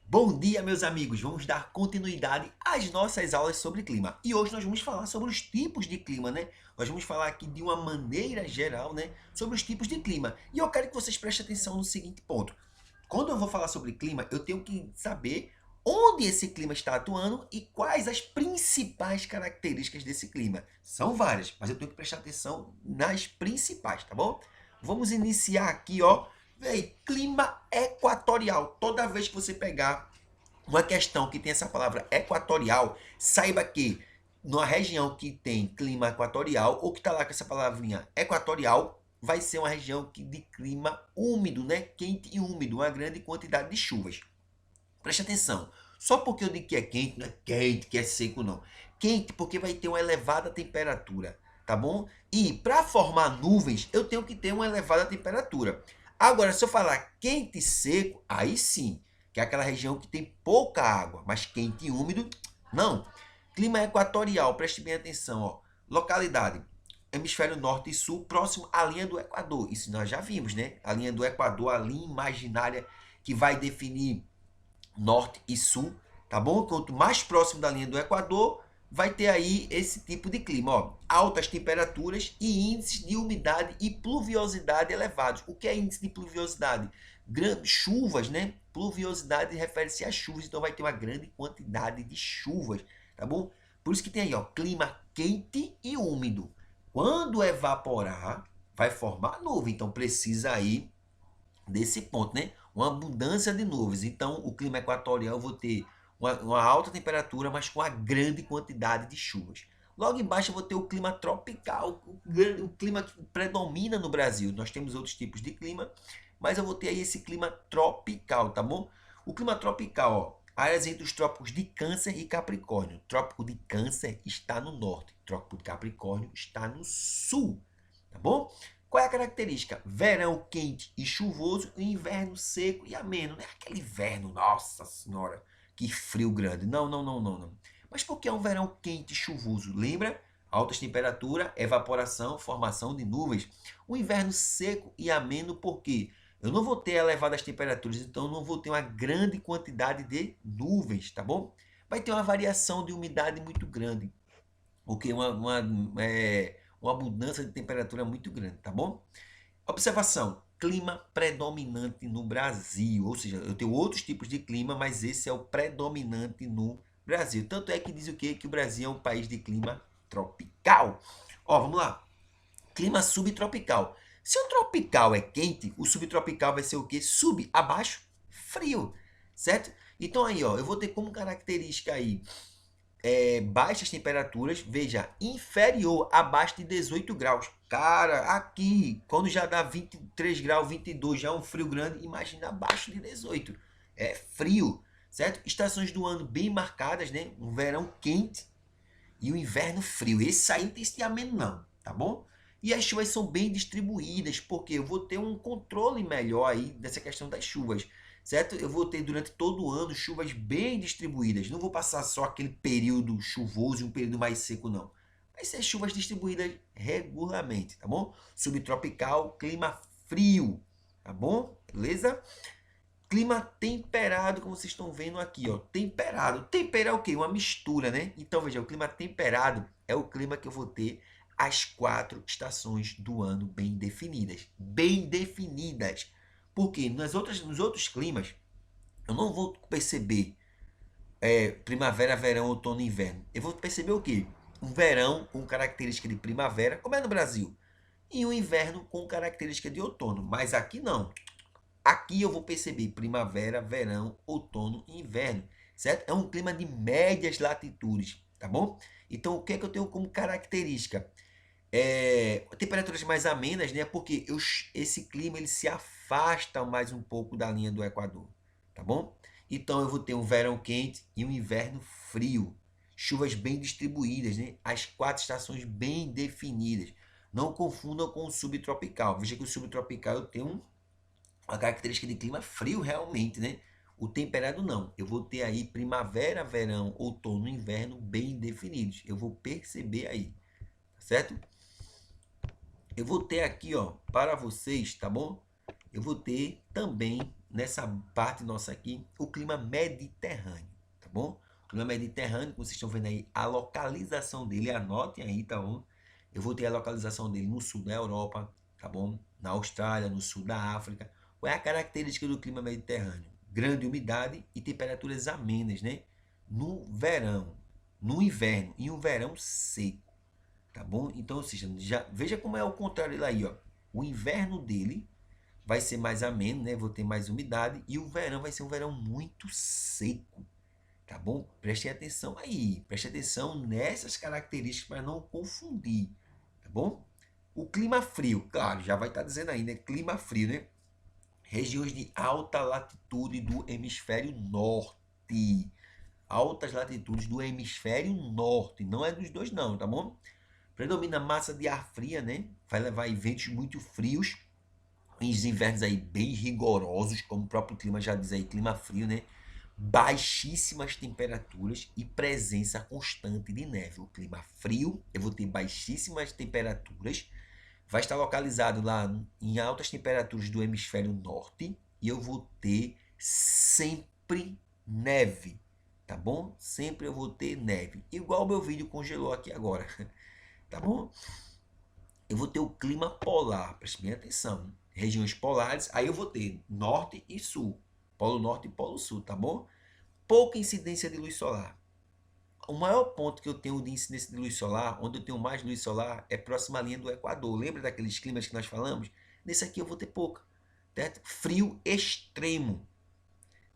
Bom dia, meus amigos! Vamos dar continuidade às nossas aulas sobre clima. E hoje nós vamos falar sobre os tipos de clima, né? Nós vamos falar aqui de uma maneira geral, né? Sobre os tipos de clima. E eu quero que vocês prestem atenção no seguinte ponto. Quando eu vou falar sobre clima, eu tenho que saber onde esse clima está atuando e quais as principais características desse clima. São várias, mas eu tenho que prestar atenção nas principais, tá bom? Vamos iniciar aqui, ó. Véi, clima equatorial. Toda vez que você pegar uma questão que tem essa palavra equatorial, saiba que numa região que tem clima equatorial, ou que está lá com essa palavrinha equatorial, vai ser uma região de clima úmido, né? Quente e úmido, uma grande quantidade de chuvas. Preste atenção. Só porque eu digo que é quente, não é quente, que é seco, não. Quente porque vai ter uma elevada temperatura, tá bom? E para formar nuvens, eu tenho que ter uma elevada temperatura. Agora, se eu falar quente e seco, aí sim, que é aquela região que tem pouca água, mas quente e úmido, não. Clima equatorial, preste bem atenção, ó. Localidade, hemisfério norte e sul, próximo à linha do Equador. Isso nós já vimos, né? A linha do Equador, a linha imaginária que vai definir norte e sul, tá bom? Quanto mais próximo da linha do Equador, vai ter aí esse tipo de clima, ó. Altas temperaturas e índices de umidade e pluviosidade elevados. O que é índice de pluviosidade? Chuvas, né? Pluviosidade refere-se a chuvas, então vai ter uma grande quantidade de chuvas, tá bom? Por isso que tem aí, ó, clima quente e úmido. Quando evaporar, vai formar nuvem, então precisa aí desse ponto, né? Uma abundância de nuvens. Então, o clima equatorial eu vou ter uma alta temperatura, mas com uma grande quantidade de chuvas. Logo embaixo eu vou ter o clima tropical, o clima que predomina no Brasil. Nós temos outros tipos de clima, mas eu vou ter aí esse clima tropical, tá bom? O clima tropical, ó, áreas entre os trópicos de Câncer e Capricórnio. O trópico de Câncer está no norte, o trópico de Capricórnio está no sul, tá bom? Qual é a característica? Verão quente e chuvoso e inverno seco e ameno. Não é aquele inverno, nossa senhora, que frio grande. Não, não, não, não, não. Mas por que é um verão quente e chuvoso? Lembra? Altas temperaturas, evaporação, formação de nuvens. O inverno seco e ameno porque eu não vou ter elevadas temperaturas, então eu não vou ter uma grande quantidade de nuvens, tá bom? Vai ter uma variação de umidade muito grande, o que é uma mudança de temperatura muito grande, tá bom? Observação, clima predominante no Brasil, ou seja, eu tenho outros tipos de clima, mas esse é o predominante no Brasil. Tanto é que diz o quê? Que o Brasil é um país de clima tropical. Ó, vamos lá. Clima subtropical. Se o tropical é quente, o subtropical vai ser o quê? Abaixo, frio, certo? Então aí, ó, eu vou ter como característica aí baixas temperaturas, veja, inferior, abaixo de 18 graus. Cara, aqui, quando já dá 23 graus, 22, já é um frio grande, imagina abaixo de 18. É frio, certo? Estações do ano bem marcadas, né? Um verão quente e o inverno frio. Esse aí não tem esse ameno não, tá bom? E as chuvas são bem distribuídas, porque eu vou ter um controle melhor aí dessa questão das chuvas, certo? Eu vou ter durante todo o ano chuvas bem distribuídas. Não vou passar só aquele período chuvoso e um período mais seco, não. Vai ser chuvas distribuídas regularmente, tá bom? Subtropical, clima frio, tá bom? Beleza? Clima temperado, como vocês estão vendo aqui, ó. Temperado. Tempera é o quê? Uma mistura, né? Então, veja, o clima temperado é o clima que eu vou ter as 4 estações do ano bem definidas. Bem definidas. Porque nos outros climas, eu não vou perceber primavera, verão, outono e inverno. Eu vou perceber o quê? Um verão com característica de primavera, como é no Brasil. E um inverno com característica de outono. Mas aqui não. Aqui eu vou perceber primavera, verão, outono e inverno, certo? É um clima de médias latitudes, tá bom? Então, o que é que eu tenho como característica? Temperaturas mais amenas, né? Porque esse clima ele se afasta mais um pouco da linha do Equador, tá bom? Então, eu vou ter um verão quente e um inverno frio. Chuvas bem distribuídas, né? As 4 estações bem definidas. Não confundam com o subtropical. Veja que o subtropical eu tenho uma característica de clima frio realmente, né? O temperado não. Eu vou ter aí primavera, verão, outono, inverno bem definidos. Eu vou perceber aí, tá certo? Eu vou ter aqui, ó, para vocês, tá bom? Eu vou ter também nessa parte nossa aqui, o clima mediterrâneo, tá bom? O clima mediterrâneo, como vocês estão vendo aí, a localização dele, anotem aí, tá bom? Eu vou ter a localização dele no sul da Europa, tá bom? Na Austrália, no sul da África. Qual é a característica do clima mediterrâneo? Grande umidade e temperaturas amenas, né? No verão, no inverno e um verão seco, tá bom? Então, ou seja, já veja como é o contrário aí, ó. O inverno dele vai ser mais ameno, né? Vou ter mais umidade e o verão vai ser um verão muito seco, tá bom? Prestem atenção aí, preste atenção nessas características para não confundir, tá bom? O clima frio, claro, já vai estar dizendo aí, né? Clima frio, né? Regiões de alta latitude do hemisfério norte. Altas latitudes do hemisfério norte, não é dos dois não, tá bom? Predomina massa de ar fria, né? Vai levar ventos muito frios, os invernos aí bem rigorosos, como o próprio clima já diz aí, clima frio, né? Baixíssimas temperaturas e presença constante de neve. O clima frio, eu vou ter baixíssimas temperaturas, vai estar localizado lá em altas temperaturas do hemisfério norte e eu vou ter sempre neve, tá bom? Sempre eu vou ter neve, igual o meu vídeo congelou aqui agora, tá bom? Eu vou ter o clima polar, preste bem atenção, regiões polares, aí eu vou ter norte e sul, polo norte e polo sul, tá bom? Pouca incidência de luz solar. O maior ponto que eu tenho de incidência de luz solar, onde eu tenho mais luz solar, é próxima à linha do Equador. Lembra daqueles climas que nós falamos? Nesse aqui eu vou ter pouca, certo? Frio extremo,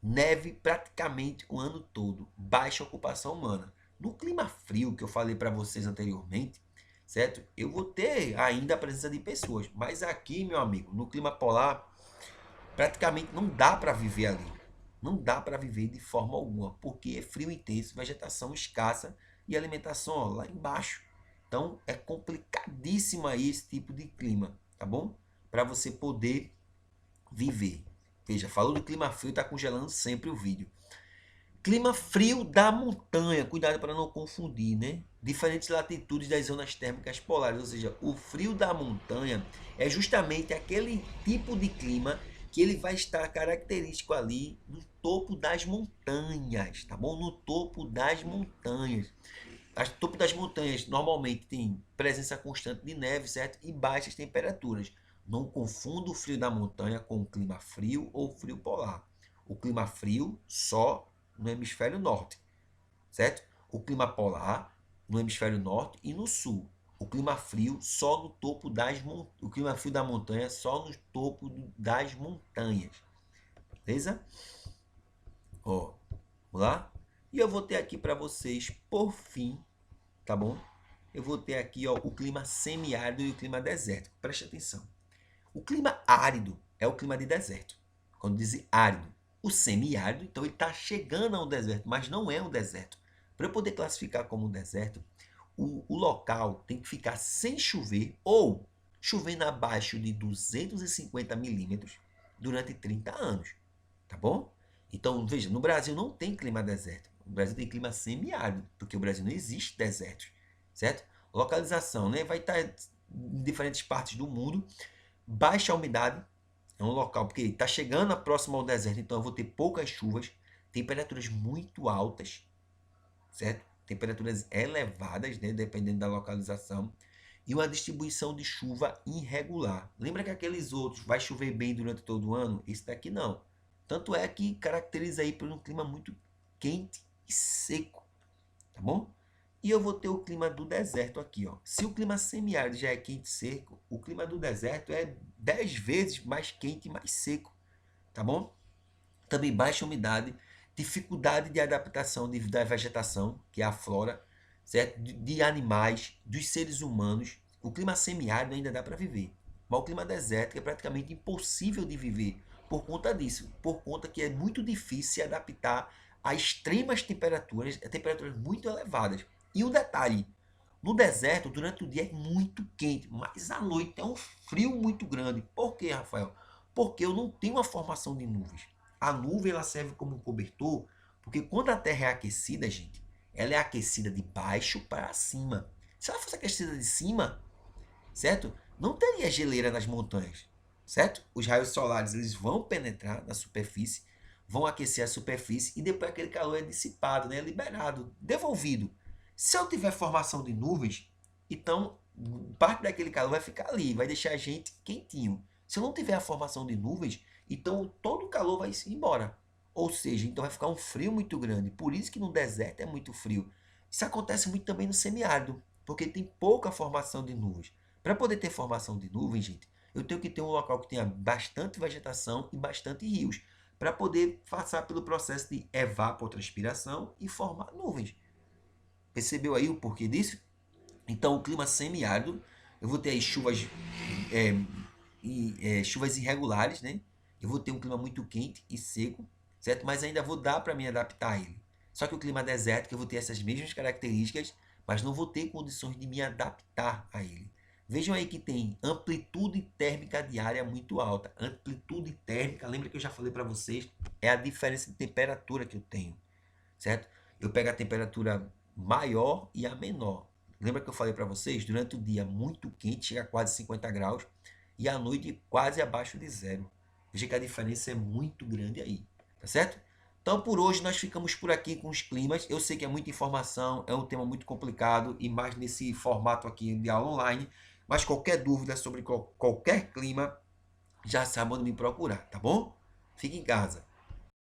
neve praticamente o ano todo, baixa ocupação humana. No clima frio que eu falei para vocês anteriormente, certo? Eu vou ter ainda a presença de pessoas, mas aqui, meu amigo, no clima polar, praticamente não dá para viver ali. Não dá para viver de forma alguma, porque é frio intenso, vegetação escassa e alimentação ó, lá embaixo. Então é complicadíssimo aí esse tipo de clima, tá bom? Para você poder viver. Veja, falou do clima frio, tá congelando sempre o vídeo. Clima frio da montanha, cuidado para não confundir, né? Diferentes latitudes das zonas térmicas polares, ou seja, o frio da montanha é justamente aquele tipo de clima que ele vai estar característico ali no topo das montanhas, tá bom? No topo das montanhas. O topo das montanhas normalmente tem presença constante de neve, certo? E baixas temperaturas. Não confunda o frio da montanha com o clima frio ou frio polar. O clima frio só no hemisfério norte, certo? O clima polar no hemisfério norte e no sul. O clima frio só no topo das o clima frio da montanha só no topo das montanhas. Beleza? Ó, vamos lá? E eu vou ter aqui para vocês, por fim, tá bom? Eu vou ter aqui ó, o clima semiárido e o clima desértico. Preste atenção. O clima árido é o clima de deserto. Quando diz árido, o semiárido, então ele está chegando ao deserto, mas não é um deserto. Para eu poder classificar como um deserto, o local tem que ficar sem chover ou chovendo abaixo de 250 milímetros durante 30 anos. Tá bom? Então, veja, no Brasil não tem clima deserto. O Brasil tem clima semiárido, porque o Brasil não existe deserto, certo? Localização, né? Vai estar em diferentes partes do mundo. Baixa umidade, é um local, porque está chegando próximo ao deserto, então eu vou ter poucas chuvas, temperaturas muito altas, certo? Temperaturas elevadas, né? Dependendo da localização. E uma distribuição de chuva irregular. Lembra que aqueles outros vai chover bem durante todo o ano? Esse daqui não. Tanto é que caracteriza aí por um clima muito quente e seco, tá bom? E eu vou ter o clima do deserto aqui, ó. Se o clima semiárido já é quente e seco, o clima do deserto é 10 vezes mais quente e mais seco, tá bom? Também baixa umidade, dificuldade de adaptação da vegetação, que é a flora, certo? De animais, dos seres humanos. O clima semiárido ainda dá para viver, mas o clima desértico é praticamente impossível de viver por conta disso, por conta que é muito difícil se adaptar a extremas temperaturas, a temperaturas muito elevadas. E um detalhe, no deserto, durante o dia é muito quente, mas à noite é um frio muito grande. Por quê, Rafael? Porque eu não tenho uma formação de nuvens. A nuvem ela serve como um cobertor, porque quando a Terra é aquecida, gente, ela é aquecida de baixo para cima. Se ela fosse aquecida de cima, certo? Não teria geleira nas montanhas. certo? Os raios solares eles vão penetrar na superfície, vão aquecer a superfície e depois aquele calor é dissipado, né? Liberado, devolvido. Se eu tiver formação de nuvens, então parte daquele calor vai ficar ali, vai deixar a gente quentinho. Se eu não tiver a formação de nuvens, então todo o calor vai se embora. Ou seja, então vai ficar um frio muito grande. Por isso que no deserto é muito frio. Isso acontece muito também no semiárido, porque tem pouca formação de nuvens. Para poder ter formação de nuvens, gente, eu tenho que ter um local que tenha bastante vegetação e bastante rios, para poder passar pelo processo de evapotranspiração e formar nuvens. Percebeu aí o porquê disso? Então, o clima semiárido, eu vou ter aí chuvas irregulares, né? Eu vou ter um clima muito quente e seco, certo? Mas ainda vou dar para me adaptar a ele. Só que o clima desértico eu vou ter essas mesmas características, mas não vou ter condições de me adaptar a ele. Vejam aí que tem amplitude térmica diária muito alta. Amplitude térmica, lembra que eu já falei para vocês, é a diferença de temperatura que eu tenho, certo? Eu pego a temperatura maior e a menor. Lembra que eu falei para vocês? Durante o dia muito quente, chega a quase 50 graus, e à noite quase abaixo de zero. Veja que a diferença é muito grande aí, tá certo? Então por hoje nós ficamos por aqui com os climas. Eu sei que é muita informação, é um tema muito complicado e mais nesse formato aqui de aula online. Mas qualquer dúvida sobre qualquer clima, já sabe onde me procurar, tá bom? Fique em casa.